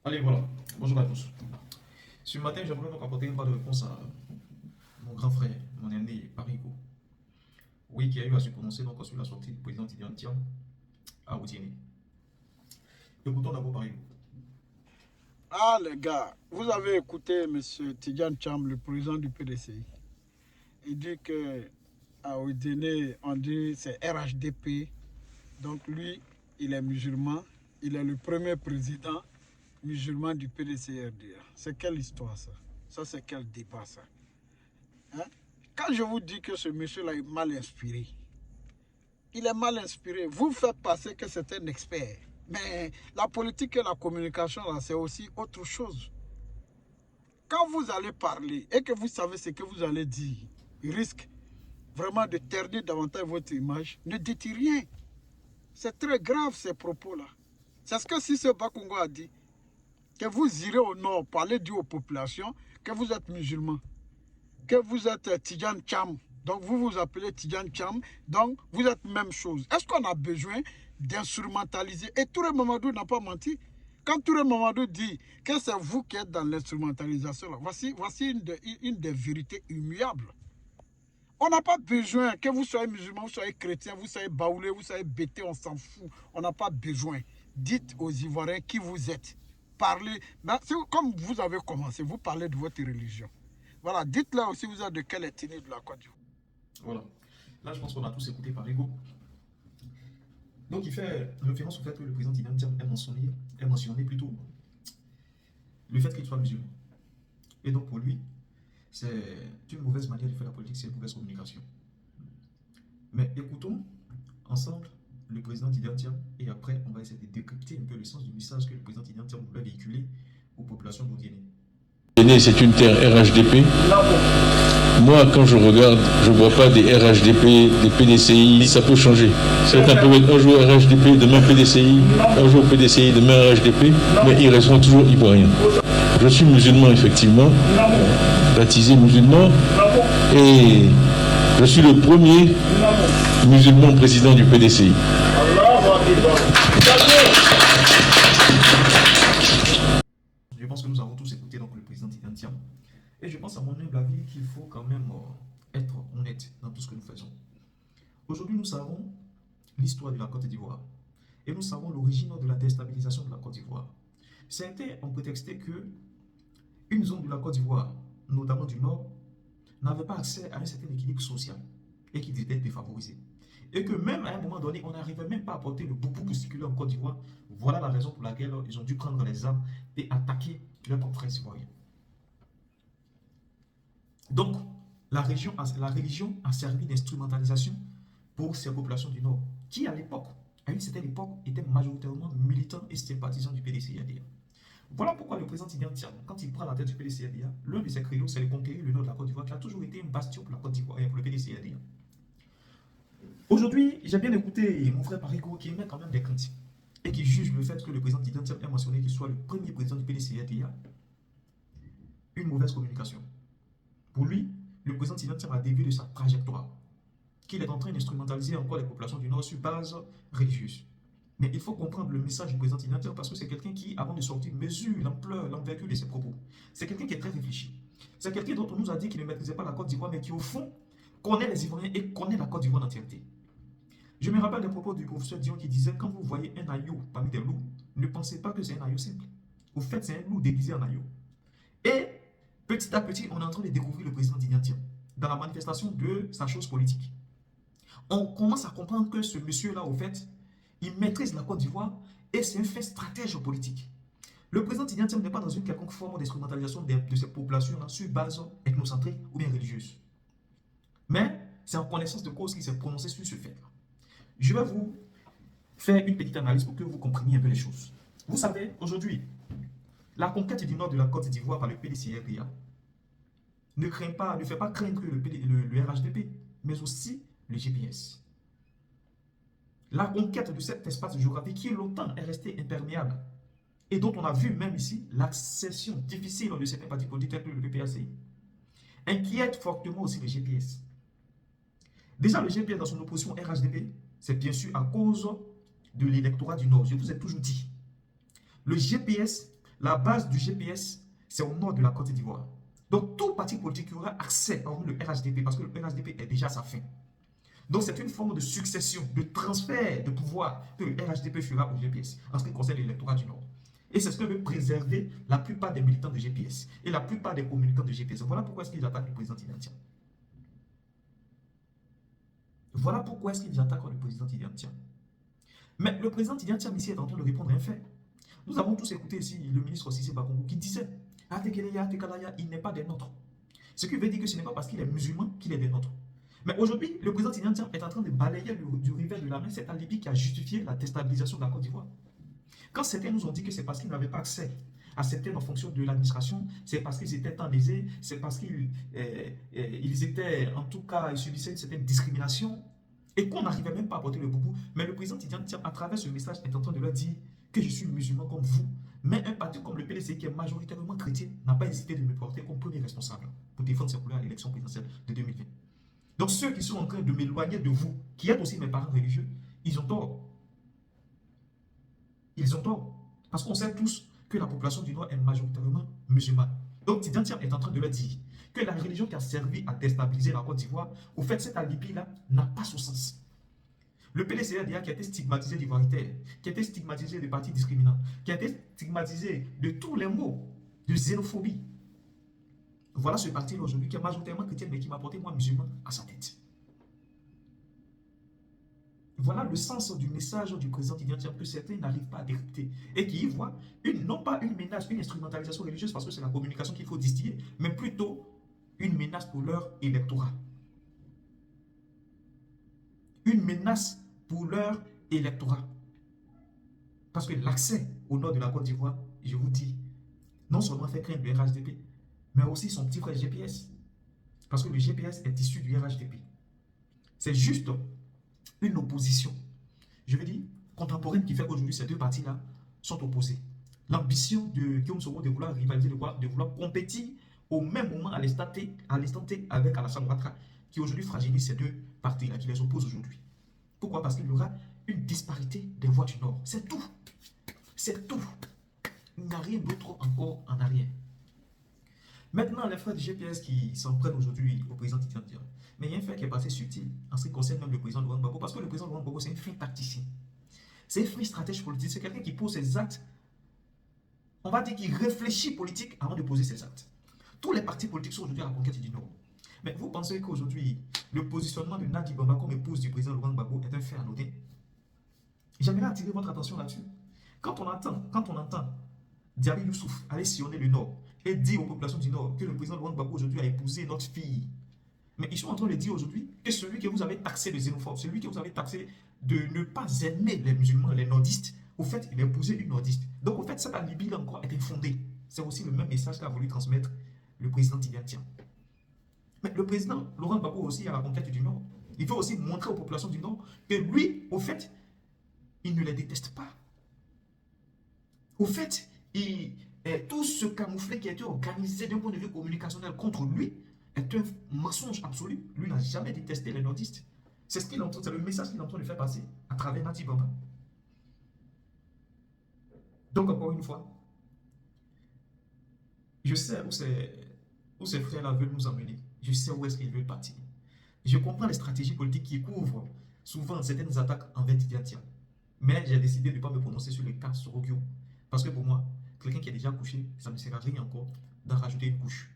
Allez, voilà. Bonjour à tous. Ce matin, j'aimerais donc apporter une part de réponse à mon grand frère, mon aîné Parigo. Oui, qui a eu à se prononcer donc sur la sortie du président Tidjane Thiam à Outiéné. Écoutons d'abord Parigo. Ah les gars, vous avez écouté M. Tidjane Cham, le président du PDCI. Il dit que à Oudéné, on dit c'est RHDP. Donc lui, il est musulman. Il est le premier président musulman du PDCRDA. C'est quelle histoire ça? Ça c'est quel débat ça? Hein? Quand je vous dis que ce monsieur-là est mal inspiré, il est mal inspiré. Vous faites passer que c'est un expert. Mais la politique et la communication, là, c'est aussi autre chose. Quand vous allez parler et que vous savez ce que vous allez dire, il risque vraiment de ternir davantage votre image. Ne dites rien. C'est très grave ces propos-là. C'est ce que Sissé Bakongo a dit. Que vous irez au nord, parler dire aux populations que vous êtes musulman, que vous êtes Tidjane Cham. Donc vous vous appelez Tidjane Cham. Donc vous êtes même chose. Est-ce qu'on a besoin d'instrumentaliser? Et Touré Mamadou n'a pas menti. Quand Touré Mamadou dit que c'est vous qui êtes dans l'instrumentalisation, voici une des vérités immuables. On n'a pas besoin que vous soyez musulman, vous soyez chrétien, vous soyez baoulé, vous soyez bété, on s'en fout. On n'a pas besoin. Dites aux Ivoiriens qui vous êtes. Parlez. C'est comme vous avez commencé, vous parlez de votre religion. Voilà, dites-leur aussi vous êtes de quelle ethnie de la Côte d'Ivoire. Voilà. Là, je pense qu'on a tous écouté Parigo. Donc, il fait référence au fait que le président Tidjane Thiam est mentionné plutôt le fait qu'il soit musulman. Et donc, pour lui, c'est une mauvaise manière de faire la politique, c'est une mauvaise communication. Mais écoutons ensemble le président Tidjane Thiam et après, on va essayer de décrypter un peu le sens du message que le président Tidjane Thiam voulait véhiculer aux populations d'Outiéné. C'est une terre RHDP. Moi, quand je regarde, je ne vois pas des RHDP, des PDCI, ça peut changer. Certains peuvent être un jour RHDP, demain PDCI, un jour PDCI, demain RHDP, mais ils resteront toujours ivoiriens. Je suis musulman, effectivement, baptisé musulman, et je suis le premier musulman président du PDCI. Je pense que nous avons tous écouté donc le président Tidjane Thiam. Et je pense à mon humble avis qu'il faut quand même être honnête dans tout ce que nous faisons. Aujourd'hui, nous savons l'histoire de la Côte d'Ivoire. Et nous savons l'origine de la déstabilisation de la Côte d'Ivoire. Certains ont prétexté que une zone de la Côte d'Ivoire, notamment du Nord, n'avait pas accès à un certain équilibre social et qui était défavorisé. Et que même à un moment donné, on n'arrivait même pas à porter le boubou qui circulait en Côte d'Ivoire. Voilà la raison pour laquelle ils ont dû prendre les armes et attaquer leurs propres frères ivoiriens. Donc, la religion a servi d'instrumentalisation pour ces populations du Nord, qui à l'époque, à une certaine époque, étaient majoritairement militants et sympathisants du PDCRDA. Voilà pourquoi le président Tidjane Thiam, quand il prend la tête du PDCRDA, l'un de ses créneaux, c'est de conquérir le nord de la Côte d'Ivoire, qui a toujours été une bastion pour la Côte d'Ivoire et pour le PDCRDA. Aujourd'hui, j'ai bien écouté mon frère Parigo qui émet quand même des critiques et qui juge le fait que le président Tidjane Thiam ait mentionné qu'il soit le premier président du PDCRDA. Une mauvaise communication. Pour lui, le président Tidjane Thiam a dévié de sa trajectoire, qu'il est en train d'instrumentaliser encore les populations du Nord sur base religieuse. Mais il faut comprendre le message du président Tidjane Thiam parce que c'est quelqu'un qui, avant de sortir, mesure l'ampleur, l'envergure de ses propos. C'est quelqu'un qui est très réfléchi. C'est quelqu'un dont on nous a dit qu'il ne maîtrisait pas la Côte d'Ivoire, mais qui, au fond, connaît les Ivoiriens et connaît la Côte d'Ivoire en entièreté. Je me rappelle des propos du professeur Dion qui disait quand vous voyez un aïeau parmi des loups, ne pensez pas que c'est un aïeau simple. Au fait, c'est un loup déguisé en aïeau. Et petit à petit, on est en train de découvrir le président Tidjane Thiam dans la manifestation de sa chose politique. On commence à comprendre que ce monsieur-là, au fait, il maîtrise la Côte d'Ivoire et c'est un fait stratège politique. Le président Tidjane Thiam n'est pas dans une quelconque forme d'instrumentalisation de ces populations sur base ethnocentrique ou bien religieuse. Mais c'est en connaissance de cause qu'il s'est prononcé sur ce fait. Je vais vous faire une petite analyse pour que vous compreniez un peu les choses. Vous savez, aujourd'hui, la conquête du nord de la Côte d'Ivoire par le PDCRDA ne fait pas craindre le RHDP, mais aussi le GPS. La conquête de cet espace géographique qui longtemps est resté imperméable et dont on a vu même ici l'accession difficile de certains partis politiques tels que le PPACI, inquiète fortement aussi le GPS. Déjà, le GPS dans son opposition RHDP, c'est bien sûr à cause de l'électorat du Nord. Je vous ai toujours dit. Le GPS la base du GPS, c'est au nord de la Côte d'Ivoire. Donc, tout parti politique qui aura accès, hormis le RHDP, parce que le RHDP est déjà à sa fin. Donc, c'est une forme de succession, de transfert de pouvoir que le RHDP fera au GPS en ce qui concerne l'électorat du Nord. Et c'est ce que veut préserver la plupart des militants de GPS et la plupart des communicants de GPS. Voilà pourquoi est-ce qu'ils attaquent le président Tidjane. Voilà pourquoi est-ce qu'ils attaquent le président Tidjane. Mais le président Tidjane ici est en train de répondre à un fait. Nous avons tous écouté ici le ministre Cissé Bakongo qui disait il n'est pas des nôtres. Ce qui veut dire que ce n'est pas parce qu'il est musulman qu'il est des nôtres. Mais aujourd'hui, le président Tidjane est en train de balayer du revers de la main cet alibi qui a justifié la déstabilisation de la Côte d'Ivoire. Quand certains nous ont dit que c'est parce qu'ils n'avaient pas accès à certaines fonctions de l'administration, c'est parce qu'ils étaient enlésés, c'est parce qu'ils étaient, en tout cas, ils subissaient une certaine discrimination et qu'on n'arrivait même pas à porter le boubou. Mais le président Tidjane, à travers ce message, est en train de leur dire que je suis musulman comme vous. Mais un parti comme le PDC, qui est majoritairement chrétien, n'a pas hésité de me porter comme premier responsable pour défendre ses couleurs à l'élection présidentielle de 2020. Donc ceux qui sont en train de m'éloigner de vous, qui êtes aussi mes parents religieux, ils ont tort. Ils ont tort. Parce qu'on sait tous que la population du Nord est majoritairement musulmane. Donc Tidjane est en train de leur dire que la religion qui a servi à déstabiliser la Côte d'Ivoire, au fait, cet alibi-là n'a pas son sens. Le PDCA qui a été stigmatisé d'ivoiritaire, qui a été stigmatisé de partis discriminants, qui a été stigmatisé de tous les mots de xénophobie. Voilà ce parti aujourd'hui qui est majoritairement chrétien, mais qui m'a porté moi musulman à sa tête. Voilà le sens du message du président Tidjane que certains n'arrivent pas à décrypter et qui y voient non pas une menace, une instrumentalisation religieuse parce que c'est la communication qu'il faut distiller, mais plutôt une menace pour leur électorat. Une menace pour leur électorat. Parce que l'accès au nord de la Côte d'Ivoire, je vous dis, non seulement fait craindre le RHDP, mais aussi son petit frère GPS. Parce que le GPS est issu du RHDP. C'est juste une opposition, je veux dire, contemporaine qui fait qu'aujourd'hui ces deux partis-là sont opposés. L'ambition de Guillaume Soro de vouloir rivaliser, de vouloir compétir au même moment à l'instant T avec Alassane Ouattara, qui aujourd'hui fragilise ces deux partis-là, qui les opposent aujourd'hui. Pourquoi? Parce qu'il y aura une disparité des voix du Nord. C'est tout. C'est tout. Il n'y a rien d'autre encore en arrière. Maintenant, les frères du GPS qui s'en prennent aujourd'hui au président Tidjane. Mais il y a un fait qui est passé subtil en ce qui concerne même le président Laurent Gbagbo, parce que le président Laurent Gbagbo, c'est un fin tacticien. C'est un fin stratège politique. C'est quelqu'un qui pose ses actes, on va dire qu'il réfléchit politique avant de poser ses actes. Tous les partis politiques sont aujourd'hui à la conquête du Nord. Mais vous pensez qu'aujourd'hui, le positionnement de Nadi Bamba comme épouse du président Laurent Gbagbo est un fait anodin? J'aimerais attirer votre attention là-dessus. Quand on entend Diaby Youssouf aller sillonner le Nord et dire aux populations du Nord que le président Laurent Gbagbo aujourd'hui a épousé notre fille, mais ils sont en train de dire aujourd'hui que celui que vous avez taxé de xénophobe, celui que vous avez taxé de ne pas aimer les musulmans, les nordistes, au fait, il a épousé une nordiste. Donc, au fait, cette alibi-là encore est infondée. C'est aussi le même message qu'a voulu transmettre le président Tidjane. Mais le président Laurent Gbagbo aussi à la conquête du Nord. Il veut aussi montrer aux populations du Nord que lui, au fait, il ne les déteste pas. Au fait, tout ce camouflet qui a été organisé d'un point de vue communicationnel contre lui est un mensonge absolu. Lui n'a jamais détesté les nordistes. C'est c'est le message qu'il est en train de faire passer à travers Nadi Bamba. Donc, encore une fois, je sais où ces frères-là veulent nous emmener. Je sais où est-ce qu'ils veulent partir. Je comprends les stratégies politiques qui couvrent souvent certaines attaques envers Tidjane. Mais j'ai décidé de ne pas me prononcer sur le cas Sorogio. Parce que pour moi, quelqu'un qui est déjà couché, ça ne sert à rien encore d'en rajouter une couche.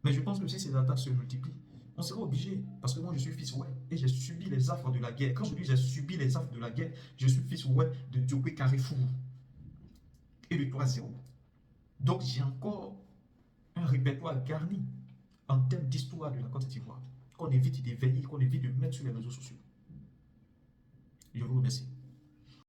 Mais je pense que si ces attaques se multiplient, on sera obligé. Parce que moi, je suis fils ouais et j'ai subi les affres de la guerre. Quand je dis j'ai subi les affres de la guerre, je suis fils ouais de Diopé Carrefour et de 3-0. Donc j'ai encore un répertoire garni en termes d'histoire de la Côte d'Ivoire qu'on évite d'éveiller, qu'on évite de mettre sur les réseaux sociaux. Je vous remercie.